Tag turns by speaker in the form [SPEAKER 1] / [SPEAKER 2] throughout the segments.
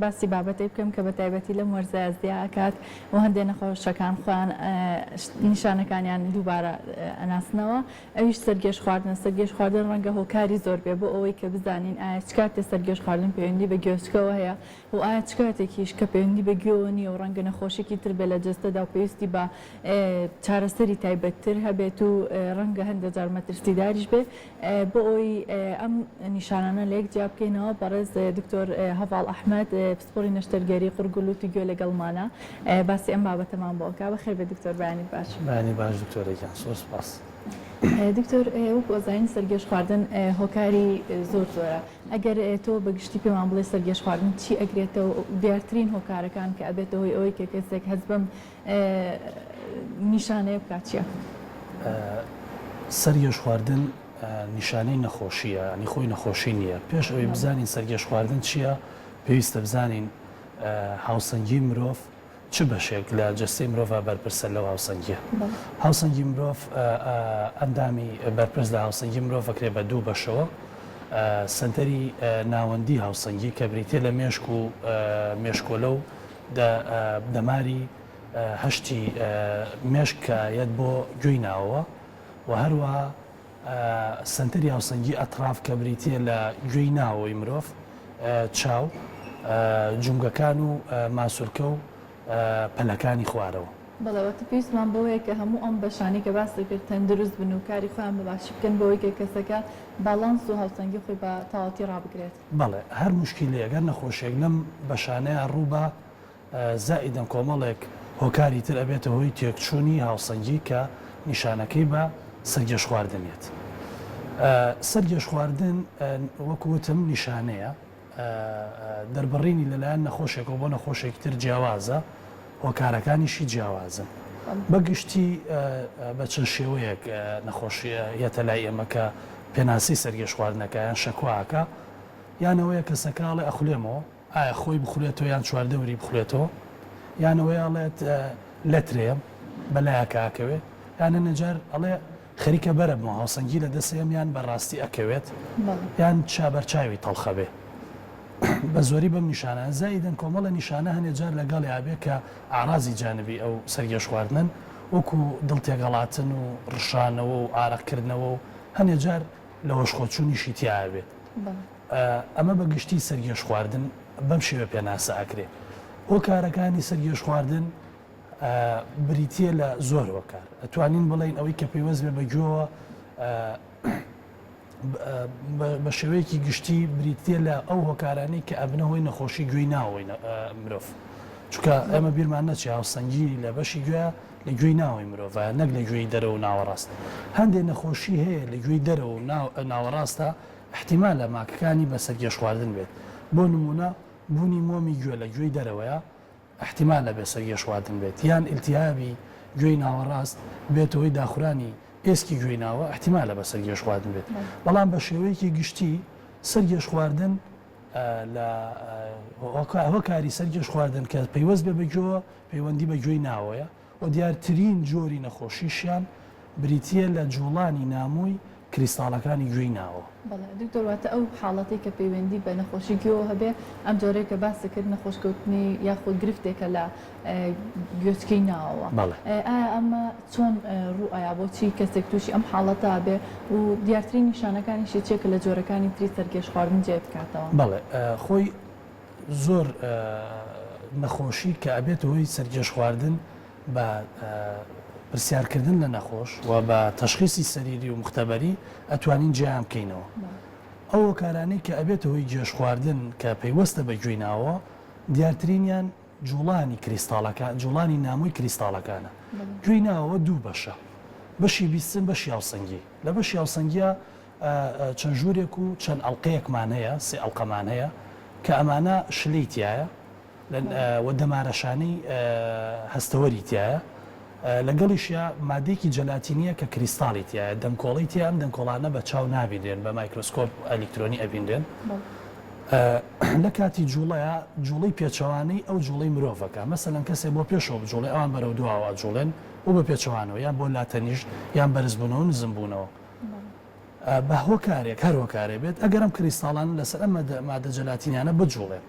[SPEAKER 1] باسی بابەتەی بکەم کە بە تایبەتی لەم وەرزە ئەزدیا ئەکات و هەندێک نەخۆشەکان خۆیان نیشانەکانیان دووبارە ئەناسنەوە ئەویش سەرگێش خواردنە. سەرگێش خواردن ڕەنگە هۆکاری زۆر بێ بۆ ئەوەی کە بزانین ئایا چ کاتێ سەرگێش خواردن پەیوەندی بە گوێچکەوە هەیە و ئایا چ کاتێکیش کە پەیوەندی بە گوێوە نیە و ڕەنگە نەخۆشێکی تر بێ لە جەستەدا و پێویستی بە چارەسەری تایبەتتر هەبێت و ڕەنگە هەندێک جار مەترسیداریش بێ بۆ ئەوی ئەم نیشانانە لە یەک جیا بکەینەوە. بەڕێز دکتۆر هەڤاڵ ئەحمەد پسپۆڕی نەشتەرگەری قورگوڵوتی گوێ لەگەڵمانە باسی ئەم بابەتەمان بۆ ئەکا. بەخێر بێ دکتۆر، بەیانی باش.
[SPEAKER 2] بەیانی باش دکتۆرێکیان، زۆر سوپاس.
[SPEAKER 1] دکتۆر، وەکو ئەزانین سەرگێش خواردن هۆکاری زۆرە. ئەگەر تۆ بەگشتی پێمان بڵێ سەرگێش خواردن چی ئەگرێتەوە دیارترین هۆکارەکان کە ئەبێتەوە هۆی ئەوەی کە کەسێک هەست بەم نیشانەیە بکات چییە؟
[SPEAKER 2] سەرگێش خواردن نیشانەی نەخۆشیە، ینی خۆی نەخۆشی نییە. پێش ئەوەی بزانین سەرگێش خواردن چییە، پێویستە بزانین هاوسەنگی مرۆڤ چ بەشێک لە جەستەی مرۆڤ بەرپرسە لەو هاوسەنگیە. هاوسەنگی مرۆڤ ئەندامی بەرپرس لە هاوسەنگی مرۆڤ ئەکرێ بە دوو بەشەوە. سەنتەری ناوەندی هاوسەنگی کە بریتێ لە مێشک و مێشکۆلە و دەماری هەشتی مێشکە یەت بۆ گوێی ناوەوە و هەروەها سەنتەری هاوسەنگی ئەتراف کە بریتێ لە گوێی ناوەوەی مرۆڤ، چاو، جونگەکان و ماسوولکە و پەلەکانی خوارەوە.
[SPEAKER 1] بەڵێوەتە پێویستمان بۆیە کە هەموو ئەم بەشانی کە باس کرد تەندروست بن و کاری خۆیان بەباشی بکەن بۆەوەی کە کەسەکە باڵانس و هاوسەنگی خۆی بە تەواوەتی ڕابگرێت.
[SPEAKER 2] بەڵێ، هەر موشکیلەیە ئەگەر نەخۆشێک لەم بەشانەیە ڕووبە زائیدەن کۆمەڵێک هۆکاری تر ئەبێتە هۆی تێکچوونی هاوسەنگی کە نیشانەکەی بە سەرگێش خواردنێت. سەرگێش خواردن وەکوتم نیشانەیە دەربڕینی لەلایەن نەخۆشێکەوە بۆ نەخۆشێکی تر جیاوازە، هۆکارەکانیشی جیاوازن. بەگشتی بە چەند شێوەیەک نەخۆشیەتە لای ئێمە کە پێناسی سەرگێش خواردنەکە یان شەکواکە یانەوەیە کەسەکەڵێ ئەخولێمەوە، ئایا خۆی بخولێتەوە یان چواردەوری بخولێتەوە، یانەوەی ئەڵێت لەترێم بەلایەکەکەوێت، یانە نەجار ئەڵێ خەریکە بەرەبمەوە هاوسەنگی لە دەسێم یان بەڕاستی ئەکەوێت یان چابەرچاوی تەڵخەبێ. بە زۆری بەم نیشانە زائیدەن کۆمەڵە نیشانە هەنێ جار لەگەڵ یابێ کە ئاڕازی جانبی ئەو سەرگێش خواردنن، وەکو دڵتێگەڵاتن و ڕشانەوە و ئارەقکردنەوە و هەنێ جار لە هۆشخۆچوونیشی تیاوێت. ئەمە بەگشتی سەرگێش خواردن بەم شێوە پێناسە ئەکرێ. هۆکارەکانی سەرگێش خواردن بریتە لە زۆر هۆکار. ئەتوانین بڵین ئەوەی کە پێیوەست بێ بەگوێوە بە شێوەیەکی گشتی بریتە لە ئەو هۆکارانەی کە ئەبنەوەی نەخۆشی گوێی ناوەی مرۆڤ. چونکە ئەمە بیرمان نەچێ هاوسەنگی لە بەشی گوێ لە گوێی ناوەی مرۆڤە، نەک لە گوێی دەرەوە و ناوەڕاست. هەندێک نەخۆشی هەیە لە گوێی دەرەوە و ناوەڕاستە احتیمال لە ماکەکانی بە سەرگێش خواردن بێت. بۆ نمونە بوونی مۆمی گوێ لە گوێی دەرەوەیە احتیمال لە بێ سەرگێش خواردن بێت، یان ئیلتیهابی گوێی ناوەڕاست بێتەوەی داخورانی ئێسکی گوێی ناوە احتیمال لە بە سەرگێش خواردن بێت. بەڵام بە شێوەیەکی گشتی سەرگێش خواردن لە هۆکاری سەرگێش خواردن کە پەیوەست بێ بەگوێوە پەیوەندی بە گوێی ناوەیە و دیارترین جۆری نەخۆشیشیان بریتە لە جوڵانی نامووی کریستاڵەکانی گوێی ناوە.
[SPEAKER 1] بەڵێ دکتۆر، واتە ئەو حاڵەتی کە پەیوەندی بە نەخۆشی گوێوە هەبێ ئەم جۆرەیە کە باسی کرد نەخۆشکەوتنی یاخود گرفتێکە لە گوێچکەی ناوەوە. ئایا ئەمە چۆن ڕوو ئایا بۆچی کەسێک تووشی ئەم حاڵەتە بێ و دیارترین نیشانەکانیشی چێکە لە جۆرەکانی تری سەرگێش خواردن جێ بکاتەوە؟
[SPEAKER 2] بەڵێ، خۆی زۆر نەخۆشی کە ئەبێت هۆی سەرگێش خواردن بە پرسیارکردن لە نەخۆش و بە تەشخیصی سەریری و مختەبەری ئەتوانین جیان بکەینەوە. ئەو هۆکارانەی کە ئەبێتە هۆی گێش خواردن کە پەیوەستە بە گوێی ناوە دیارترینیان جوڵانی کریستاڵەکان، جوڵانی نامووی کریستاڵەکانە. گوێی ناوەوە دوو بەشە، بەشی بیستن بەشی هاوسەنگی. لە بەشی هاوسەنگیە چەند ژوورێک و چەند ئەڵلقەیەکمان هەیە، سێ ئەڵلقەمان هەیە کە ئەمانە شلەی تایە و دەمارەشانەی هەستەوەری تایە، لەگەڵیشە مادێکی جەلاتینیە کە کریستاڵی تایە، دەمکۆڵی تیا ئەم دەمکۆڵانە بە چاو نابینێن، بە مایکرۆسکۆپ ئەلکترۆنی ئەبیندێن. لە کاتی جوڵەیە جوڵەی پێچەوانەی ئەو جوڵەی مرۆڤەکە، مەسەلەن کەسێک بۆ پێشەوە بجوڵێ ئەوان بەرەو دواوە جوڵێن و بە پێچەوانەوە یان بۆ لاتەنیش یان بەرزبوونەوە و نزمبوونەوە. بە هۆکارێک هەر هۆکارێ بێت ئەگەر ئەم کریستاڵان لەسەر ئەم مادە جەلاتینیانە بجوڵێن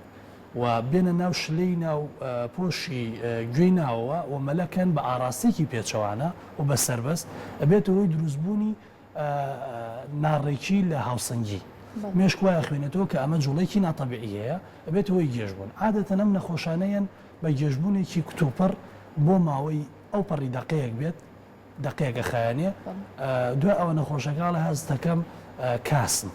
[SPEAKER 2] و بێنە ناو شلەی ناو پۆشی گوێی ناوەوە و مەلەکەن بە ئاراسێکی پێچەوانە و بە سربەست ئەبێتە هۆی دروستبوونی ناڕێکی لە هاوسەنگی مێشک وایە خوێنێتەوە کە ئەمە جوڵێکی ناتەبیعیەیە ئەبێت هۆی گێژبوون عادەتەن ئەم نەخۆشانەیەن بە گێژبوونێکی کتوپەر بۆ ماوەی ئەو پەڕی دقەیەک بێت دقەیەکە خایانێ دوای ئەوە نەخۆشەکڵە هەستەکەم کاسن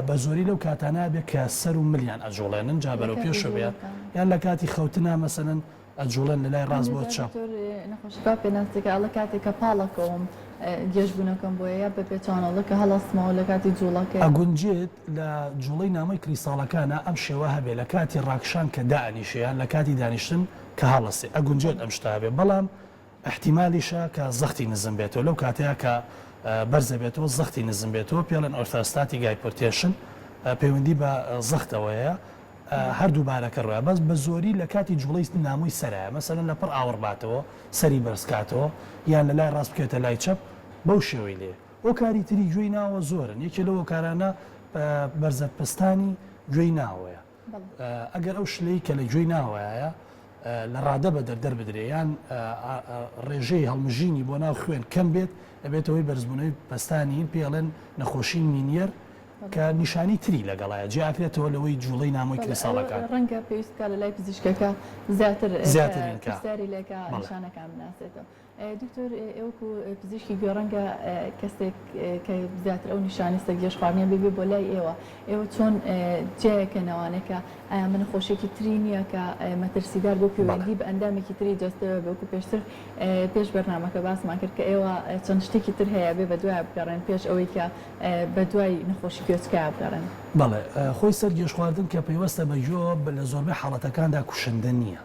[SPEAKER 2] بە زۆری لەو کاتانە بێت کە سەر و ملیان ئەجوڵێنن جا بەرەو پێشە بێت یان لە کاتی خەوتنا مەسەن ئەجوڵێن لە لای ڕاست بۆ چاپ
[SPEAKER 1] نەخۆشەکە پێناستێکە ئەڵە کاتێککە پاڵەکەم گەشتبوونەکەم بۆیە بە پێچانەڵە کە هەڵاستمەوە لە کاتی جوڵەکە
[SPEAKER 2] ئەگونجێت لە جوڵەی نامەی کریساڵەکانە ئەم شێوە هەبێ لە کاتی ڕاکشان کە دائنیشیان لە کاتی دانیشتن کە هەڵەسێ ئەگونجێت ئەم شتا هەبێ بەڵام احتیمالیشە کە زەختی نزم بێتەوە لەو کاتەیە کە بەرزە بێتەوە زەختی نزم بێتەوە پێڵێن ئۆرتۆستاتی گایپۆرتێشن پەیوەندی بە زەختەوەیە هەردوو بارەکە ڕۆیە بەس بە زۆری لە کاتی جوڵەی نامۆی سەرایە مەسەرەن لە پڕ ئاوەڕباتەوە سەری بەرزکاتەوە یان لە لای ڕاست بکێتە لای چەپ بەو شێوەی لێ ئەو کاری تری گوێی ناوە زۆرن یەکێ لەوە کارانە بەرزە پستانی گوێی ناوەیە ئەگەر ئەو شلەی کە لە گوێی ناوەیە لە ڕادە بە دەردەر بدرێیان ڕێژەی هەڵمژینی بۆ ناو خوێن کەم بێت ئەبێتەوەی بەرزبوونەوەی پستانی پێڵێن نەخۆشی مینیەر کە نیشانی تری لەگەڵایە جیاکرێتەوە لەوەی جوڵەی نامۆی کریساڵەکان
[SPEAKER 1] ڕەنگە پێویستکە لە لای پزیشکەکە زیاتری لێکە نیشانەکان بناسێتەوە دکتۆر ئێوەکو پزیشکی گوێڕەنگە کەسێک کە زیاتر ئەو نیشانی سەرگێش خواردنیان ببێ بۆ لای ئێوە چۆن جێیەکەنەوانێکە ئایا من نەخۆشیێکی تری نییە کە مەترسیدار بۆ پەیوەندی بە ئەندامێکی تری جەستەوە بەوەکو پێشتر پێش بەرنامەکە باسمان کرد کە ئێوە چەند شتێکی تر هەیە بێ بە دوای بگەڕێن پێش ئەوەی کە بە دوای نەخۆشی گوێچکە بگەڕێن
[SPEAKER 2] بەڵێ خۆی سەرگێش خواردن کە پێوەستە بە ژۆ لە زۆربەی حاڵەتەکاندا کوشندە نییە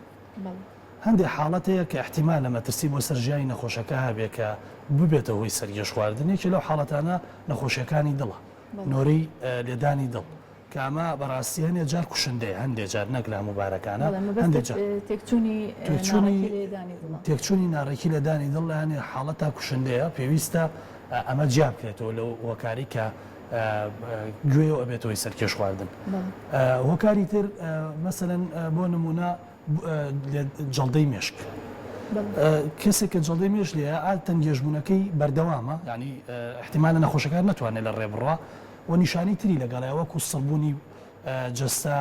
[SPEAKER 2] هەندێک حاڵەتەیە کە احتیمال لە مەترسی بۆ سەرژیانی نەخۆشەکە هەبێ کە ببێتە هۆی سەرگێش خواردنێکی لەو حاڵەتانە نەخۆشیەکانی دڵە نۆرەی لێدانی دڵ کە ئەمە بەڕاستی هەندێک جار کوشندەیە هەندێک جار نەک لە مبارەکانە تێکچوونی ناڕێکی لەدانی دڵ لە هەنێ حاڵەتا کوشندەیە پێویستە ئەمە جیاب بکرێتەوە لەو هۆکاری کە گوێەوە ئەبێتەوەی سەرکێش خواردن هۆکاری تر مەسەلەن بۆ نمونە جەڵدەی مێشک کەسێک کە جەڵدەی مێش لێە ئاتەن گێژبوونەکەی بەردەوامە ینی احتیمالە نەخۆشەکان ناتوانێت لە ڕێبڕوا و نیشانی تری لەگەڵای وەکو سڵبوونی جەستا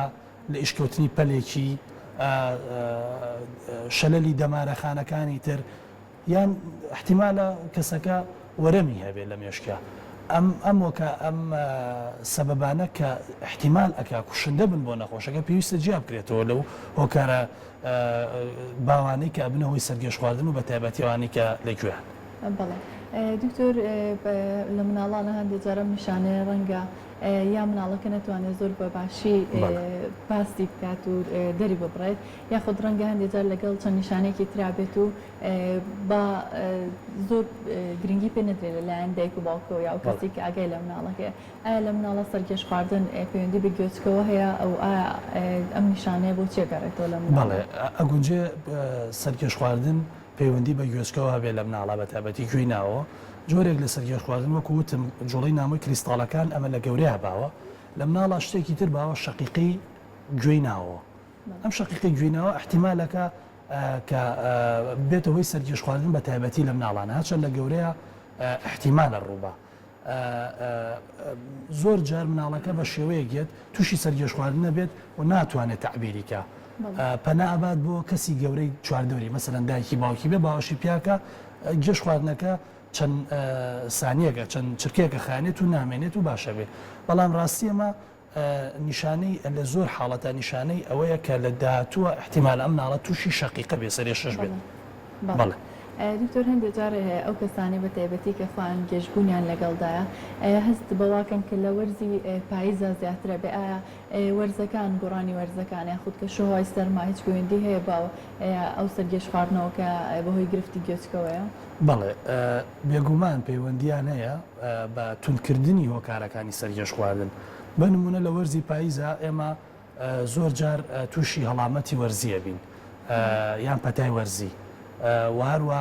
[SPEAKER 2] لە ئیشکەوتنی پەلێکی شەلەلی دەمارەخانەکانی تر یان احتیمالە کەسەکە وەرەمی هەبێت لە مێشکە ئەم وەکە ئەم سەبەبانە کە احتیمال ئەکا کوشندە بن بۆ نەخۆشەکە پێویستە جیاب بکرێتەوە لەو هۆکارە باوانەی کە ئەبنەوەی سەرگێش خواردن و بە تایبەتیوانی کە لەگوێ
[SPEAKER 1] دکتۆر لە مناڵانە هەندێک جارە نیشانەیە ڕەنگە یا مناڵەکە نەتوانێت زۆر بە باشی پاستی بکات و دەری ببڕێت یاخود ڕەنگە هەندێک جار لەگەڵ چەند نیشانێکی ترابێت و بە زۆر گرنگی پێ نەدرێت لەلایەن دایک و باوکەوە یا ئەو کەسی کە ئاگای لە مناڵەکە ئایا لە مناڵە سەرگێش خواردن پەیوەندی بە گوێچکەوە هەیە ئەو ئایا ئەم نیشانەیە بۆ چێگەڕێتەوە لە مناڵ؟
[SPEAKER 2] بەڵێ ئەگونجێ سەرگێش خواردن پەیوەندی بە گوێچکەوە هەبێ لە مناڵە بە تایبەتی گوێی ناوە جۆرێک لە سەرگێش خواردن وەکو وتم جوڵەی نامۆی کریستاڵەکان ئەمە لە گەورەیە باوە لە مناڵە شتێکی تر باوە شەقیقی گوێی ناوە ئەم شەقیقی گوێی ناوە احتیمالەکە کە بێتە هۆی سەرگێش خواردن بە تایبەتی لە مناڵانە هەرچەند لە گەورەیە احتیمالە ڕووبە زۆر جار مناڵەکە بە شێوەیە گێت تووشی سەرگێش خواردن نەبێت و ناتوانێت تعبیریکە پەنابات بۆ کەسی گەورەی چواردەوری مەسەلەن دایکی باوکی بێ باوەشی پیاکە گەشت خواردنەکە چەند سانیەکە چەند چرکێکە خانێت و نامێنێت و باشە بێت بەڵام ڕاستی ئەمە نیشانەی لە زۆر حاڵەتە نیشانەی ئەوەیە کە لە داهاتووە احتیمال ئەم ناڵە تووشی شەقیقە بێ سەرێ شەش بێت بەڵێ
[SPEAKER 1] دکتۆر هەندێک جار ئەو کەسانی بە تایبەتی کە خوان گەشتبوونیان لەگەڵدایە هەست بەواکەن کە لە وەرزی پاییزە زیاترە بێ ئایا وەرزەکان گۆڕانی وەرزەکان یاخود کە شۆهای سەرما هیچ پەیوەندی هەیە باوە ئەو سەرگێش خواردنەوە کە بەهۆی گرفتی گوێچکەوەیە؟
[SPEAKER 2] بەڵێ بێگومان پەیوەندیان هەیە بە توندکردنی هۆکارەکانی سەرگێش خواردن بە نمونە لە وەرزی پاییزە ئێمە زۆر جار تووشی هەڵامەتی وەرزیە بین یان پەتای وەرزی و هەروە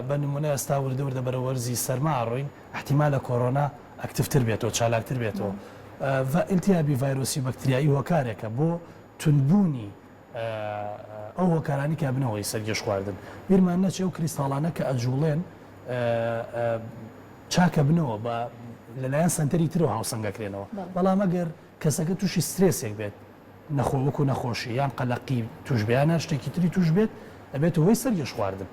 [SPEAKER 2] بە نمونە ئێستا وردە بەرە وەرزی سەرما ڕۆین احتیمالە کۆرۆنا ئەکتفتر بێتەوە چالاکتر بێتەوە ئیلتیابی ڤایرۆسی بەکتریایی هۆکارێکە بۆ تونبوونی ئەو هۆکارانی کە بنەوەی سەرگەش خواردن بیرمان نەچێ و کریستاڵانە کە ئەجوڵێن چاکە بنەوە بە لەلایەن سنتەری ترەوە هاوسەنگەکرێنەوە بەڵام ئەگەر کەسەکە تووشی سترێسێک بێت نەخۆوەکو نەخۆشی یان قەلەقی توش بێیانە شتێکی تری توش بێت ئەبێت هۆی سەرگەش خواردن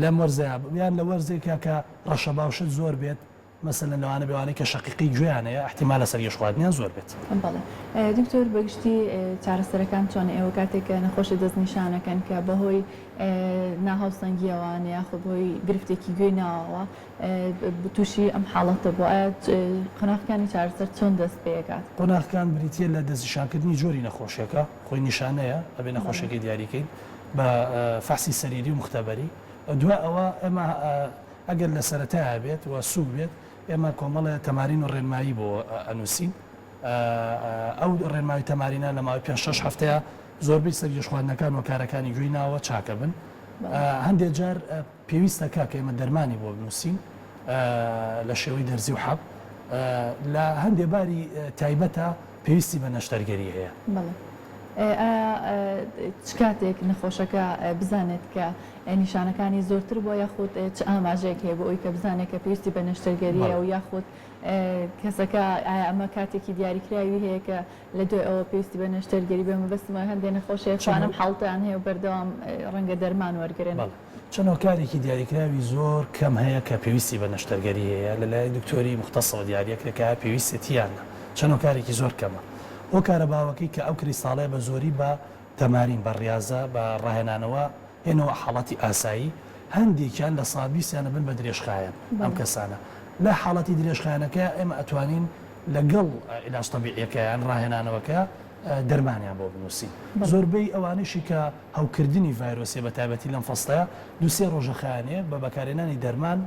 [SPEAKER 2] لەم وەرزەیە یان لە وەرزێکە کە ڕەشە باوشت زۆر بێت مەسەلەن لەوانە بێوانەی کە شەقیقی گوێیانەیە احتیمال لە سەرگەش خواردنیان زۆر بێت.
[SPEAKER 1] دکتۆر بەگشتی چارەسەرەکان چۆن ئێوە کاتێک نەخۆشی دەستنیشانەکەن کە بەهۆی ناهاوسەنگیەوان یاخود بۆی گرفتێکی گوێی ناوەوە تووشی ئەم حاڵەتە بۆ ئایا قۆناغەکانی چارەسەر چۆن دەست پێکات؟
[SPEAKER 2] قۆناغەکان بریتیە لە دەستنیشانکردنی جۆری نەخۆشیەکە خۆی نیشانەیە ئەبێ نەخۆشیەکەی دیاریکەین بە فحسی سەریری و مختبەری دوای ئەوە ئێمە ئەگەر لە سەرەتایە بێت و سوک بێت ئێمە کۆمەڵە تەمارین و ڕێنمایی بۆ ئەنووسین ئەو ڕێنماوی تەمارینە لە ماوەی 5-6 هەفتەیە زۆربەی سەرگەش خواردنەکان و کارەکانی گوێی ناوە چاکە بن هەندێک جار پێویستە کە ئێمە دەرمانی بۆ بنووسین لە شێوەی دەرزی و حەب لە هەندێک باری تایبەتە پێویستی بە نەشتەرگەری هەیە.
[SPEAKER 1] چ کاتێک نەخۆشەکە بزانێت کە نیشانەکانی زۆرتر بۆ یاخود چ ئاماژەیەک هەیە بۆ ئەوی کە بزانێت کە پێویستی بە نەشتەرگەریە و یاخود کەسەکە ئایا ئەمە کاتێکی دیاریکراوی هەیە کە لە دوای ئەوە پێویستی بە نەشتەرگەری بێمە بەستمە هەندێک نەخۆشیەوانم حاڵتیان هەیە و بەردەوام ڕەنگە دەرمان وەرگێن.
[SPEAKER 2] چەند کارێکی دیاریکراوی زۆر کەم هەیە کە پێویستی بە نەشتەرگەری هەیە لەلایەن دکتۆری مختصەوە دیاریەکرێکە پێویستیانە چەند کارێکی زۆر کەمە. ئەو کارە باوەکەی کە ئەو کریستاڵەیە بە زۆری بە تەمارین بە ڕاضە بە ڕاهێنانەوە هێنەوە حاڵەتی ئاسایی هەندێکیان لە سابیسیانە بن بە درێژخایەن ئەم کەسانە لە حاڵەتی درێژخایەنەکە ئێمە ئەتوانین لەگەڵ ئیلاج تەبیعیەکەیان ڕاهێنانەوەکە دەرمانیان بۆ بنووسین زۆربەی ئەوانشی کە هەوکردنی ڤایرۆسی بە تایبەتی لەم فەستەیە دوسێ ڕۆژەخایانێ بە بەکارێنانی دەرمان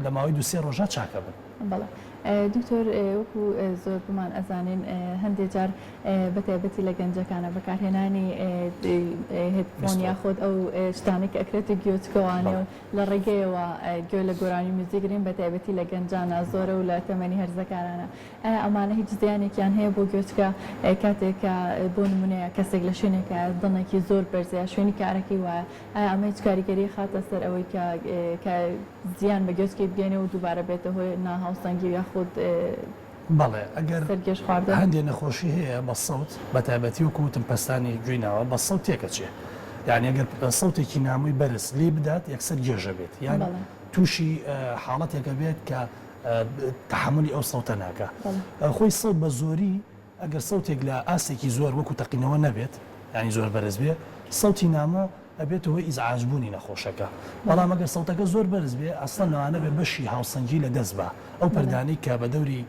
[SPEAKER 2] لە ماوەی دوسێ ڕۆژە چاکە بن.
[SPEAKER 1] دکتۆر وەکو زۆر بمان ئەزانین هەندێک جار بەتایبەتی لە گەنجەکانە بەکارهێنانی هێدفۆن یاخۆت ئەو شتانێک ئەکرێتە گوێچکەوانێ و لە ڕێگەیەوە گوێ لە گۆرانی موزیگرین بەتایبەتی لە گەنجانە زۆرە و لە تەمەنی هەرزەکارانە ئەمانە هیچ زیانێکیان هەیە بۆ گوێچکە کاتێکە بۆ نمونەیە کەسێک لە شوێنێکە دڵێکی زۆر بەرزە شوێنی کارەکەی وایە ئەمە هیچ کاریگەری خاتە سەر ئەوەی کە زیان بە گوێچکی بگەێنێ و دووبارە بێتە هۆی ناهاوسەنگی یاخود
[SPEAKER 2] بەڵێ ئەگەر هەندێک نەخۆشی هەیە بە سەوت بە تایبەتی و کوتم پەستانی گوێناوە بە سەوت تێکە چێ یعنی ئەگەر سەوتێکی نامووی بەرز لێ بدات یەکسەر گێژە بێت یان تووشی حاڵەتێکە بێت کە تحملی ئەو سەوتە ناکە خۆی سەوت بە زۆری ئەگەر سەوتێک لە ئاسێکی زۆر وەکو تەقینەوە نەبێت ینی زۆر بەرز بێ سەوتی نامۆ ئەبێت هۆی ئیزعاجبوونی نەخۆشەکە بەڵام ئەگەر سەوتەکە زۆر بەرز بێ ئەسڵەن لەوانە بێ بەشی هاوسەنگی لە دەست بە ئەو پەردانەی کە بە دەوری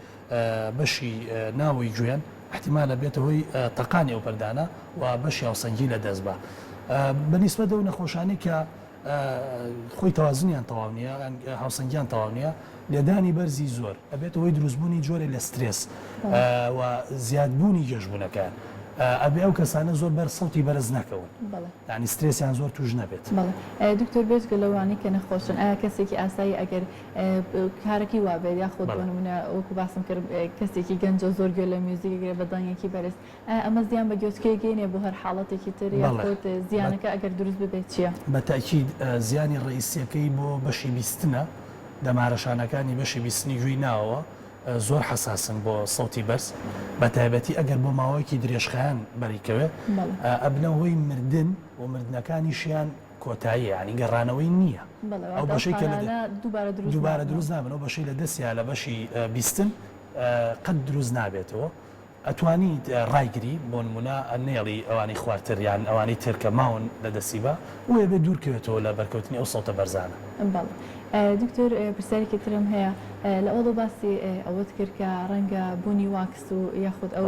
[SPEAKER 2] بەشی ناوی گوێن احتیمالە بێتە هۆی تەقانی ئەو پەردانە و بەشی هاوسەنگی لە دەست بە بەنیسبەت ئەو نەخۆشانی کە خۆی تەوازنیان تەواو نییە هاوسەنگیان تەواو نییە لێدانی بەرزی زۆر ئەبێت هۆی دروستبوونی جۆرە لە سترێس و زیادبوونی گەشتبوونەکان ئەبێ ئەو کەسانە زۆر بەر سەوتی بەرز نەکەون ینی سترێسیان زۆر توش نەبێت.
[SPEAKER 1] دکتۆر بێژگە لەوانی کە نەخۆشن ئایا کەسێکی ئاسایی ئەگەر کارێکی وابێت یاخۆت بۆ نمونە وەکو باسم کرد کەسێکی گەنجە زۆر گوێ لە میوزیکگرێ بە دەنگێکی بەرز ئەمە زیان بە گوێچکەی گەێنێ بۆ هەر حاڵەتێکی تر یاخۆت زیانەکە ئەگەر دروست ببێت چییە؟
[SPEAKER 2] بەتاکید زیانی ڕئیسیەکەی بۆ بەشی بیستنە دەمارەشانەکانی بەشی بیستنی گوێی ناوەوە زۆر حساسن بۆ سەوتی بەرز بە تایبەتی ئەگەر بۆ ماوەیەکی درێژخایان بەریکەوێ ئەبنە هۆی مردن و مردنەکانیشیان کۆتاییە ینی گەڕانەوەی نییە ئەو بەشەی کە دووبارە دروست نابن ئەو بەشەی لە دەستیا لە بەشی بیستن قەت دروست نابێتەوە ئەتوانی ڕایگری بۆ نمونە نێڵی ئەوانی خواردتر یان ئەوانی ترکە ماون لە دەستی بە وێ بێ دوورکەوێتەوە لە بەرکەوتنی ئەو سەوتە بەرزانە.
[SPEAKER 1] دکتۆر پرسیارێکی ترم هەیە لە ئەوڵۆ باسی ئەوەت کرد کە ڕەنگە بوونی واکس و یاخود ئەو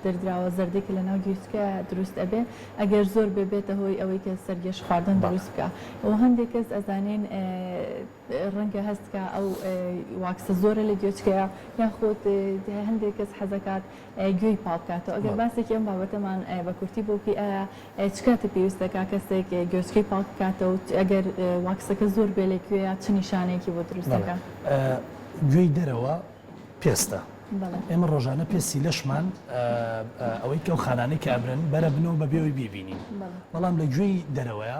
[SPEAKER 1] دەردراوە زەردێکی لە ناو گوێچکە دروست ئەبێ ئەگەر زۆر ببێتە هۆی ئەوەی کە سەرگەش خواردن دروست بکە و هەندێک کەس ئەزانین ڕەنگە هەستکە ئەو واکسە زۆرە لە گوێچکەیە یاخود هەندێک کەس حەزەکات گوێی پاڵکاتەوە ئەگەر باسێکی ئەم بابەتەمان بە کورتی بۆکی ئایا چ کاتە پێویستەکە کەسێک گوێچکەی پاڵکاتەوە ئەگەر واکسەکە زۆر بێ لەکوێیە چ نیشانەیەکی بۆ دروستەکە؟
[SPEAKER 2] گوێی دەرەوە پێستە ئێمە ڕۆژانە پێسی لەشمان ئەوەی کە ئەو خانانەی کە ئەبرن بەرە بنەوە بە بێەوەی ببینین بەڵام لە گوێی دەرەوەیە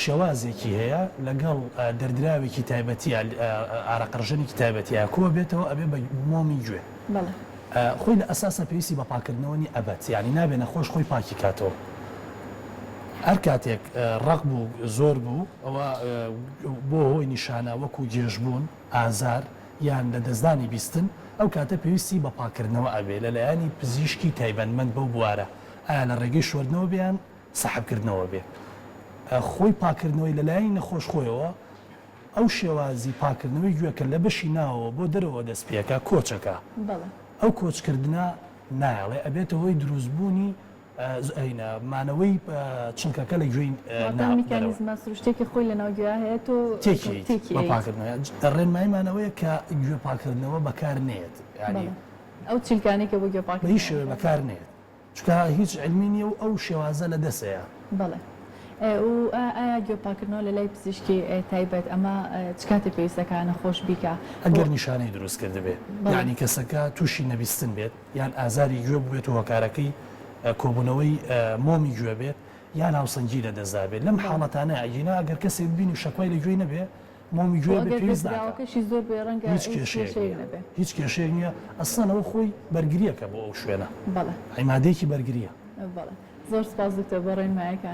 [SPEAKER 2] شێوازێکی هەیە لەگەڵ دەردراوێکی تایبەتی ئاراقڕژنێکی تایبەتیە کووە بێتەوە ئەبێ بە مۆمی گوێ خۆی لە ئەساسە پێویستی بە پاکردنەوەنی ئەبەت یعنی نابێ نەخۆش خۆی پاکی کاتەوە هەر کاتێک ڕق بوو زۆر بوو ئەوە بۆ هۆی نیشانە وەکو گێژبوون ئازار یان لە دەستدانی بیستن ئەو کاتە پێویستی بە پاکردنەوە ئەبێ لە لایەنی پزیشکی تایبەتمەند بەو بوارە ئایا لە ڕێگەی شوردنەوە بیان سەحبکردنەوە بێ خۆی پاکردنەوەی لەلایەنی نەخۆش خۆیەوە ئەو شێوازی پاکردنەوەی گوێکە لە بەشی ناوەوە بۆ دەرەوە دەست پێەکە کۆچەکە ئەو کۆچکردە نایڵێ ئەبێتە هۆی دروستبوونی مانەوەی چڵکەکە لە گوێی
[SPEAKER 1] میکانیزمە سروشتێکی خۆی لە ناوگوێ هەیە تۆ
[SPEAKER 2] تێکی پاکردنەوە ڕێنمایمانەوەیە کە گوێ پاکردنەوە بەکار نێت
[SPEAKER 1] ئەو چیلکانی کە بۆ گوێ
[SPEAKER 2] پاکردنەوە شێوێ بەکار نێت چکە هیچ علمی نیە و ئەو شێوازە لە دەسەیە
[SPEAKER 1] بەڵێ و ئایا گوێپاکردنەوە لە لای پزیشکی تایبەت ئەمە چ کاتێ پێویستەکانە خۆش بیکە
[SPEAKER 2] ئەگەر نیشانەی دروست کرد بێت یعنی کەسەکە تووشی نەبیستن بێت یان ئازاری گوێ بێت و هۆکارەکەی کۆبوونەوەی مۆمی گوێ بێت یان هاوسەنگی لە دەسدا بێت لەم حاڵەتانە ئەگینا ئەگەر کەسێک بینی شەکوای لە گوێی نەبێ مۆمی گوێ پێویست هیچ کێشەیە نییە ئەسڵەنەوە خۆی بەرگریەکە بۆ ئەو شوێنە ئەیمادەیەکی بەرگریە
[SPEAKER 1] زۆر سپاس دکتۆر بۆ ڕێنماییەکان